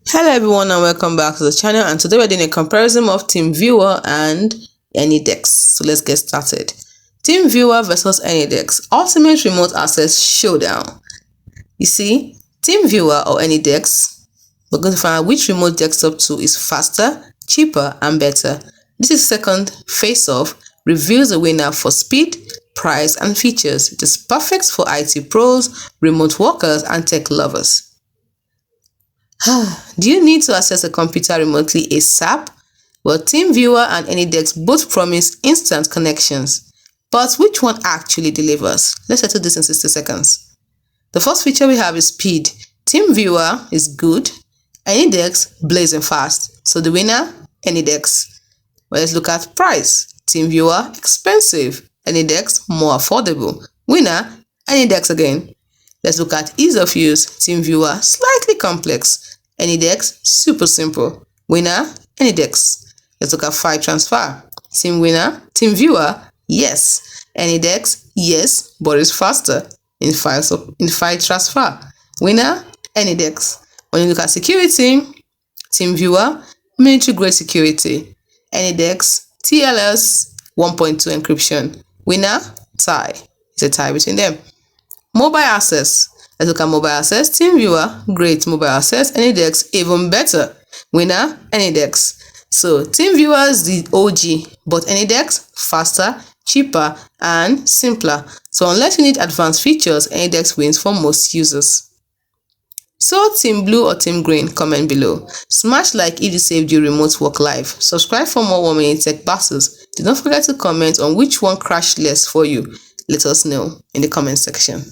Hello everyone and welcome back to the channel, and today we're doing a comparison of TeamViewer and AnyDesk. So let's get started. TeamViewer versus AnyDesk. Ultimate Remote Access Showdown. You see, TeamViewer or AnyDesk, we're going to find out which remote desktop tool is faster, cheaper and better. This is second face-off, reveals the winner for speed, price and features. It is perfect for IT pros, remote workers and tech lovers. Do you need to access a computer remotely ASAP? Well, TeamViewer and AnyDesk both promise instant connections. But which one actually delivers? Let's settle this in 60 seconds. The first feature we have is speed. TeamViewer is good, AnyDesk blazing fast. So the winner, AnyDesk. Well, let's look at price. TeamViewer expensive, AnyDesk more affordable. Winner, AnyDesk again. Let's look at ease of use. TeamViewer slightly complex, AnyDesk super simple. Winner, AnyDesk. Let's look at file transfer. TeamViewer, yes. AnyDesk, yes, but it's faster in file transfer. Winner, AnyDesk. When you look at security, TeamViewer, military grade security. AnyDesk, TLS 1.2 encryption. Winner, tie. It's a tie between them. Mobile access. Let's look at mobile access. TeamViewer, great mobile access. AnyDesk, even better. Winner, AnyDesk. So TeamViewer is the OG, but AnyDesk, faster, cheaper, and simpler. So unless you need advanced features, AnyDesk wins for most users. So Team Blue or Team Green? Comment below. Smash like if you saved your remote work life. Subscribe for more 1-minute tech battles. Do not forget to comment on which one crashed less for you. Let us know in the comment section.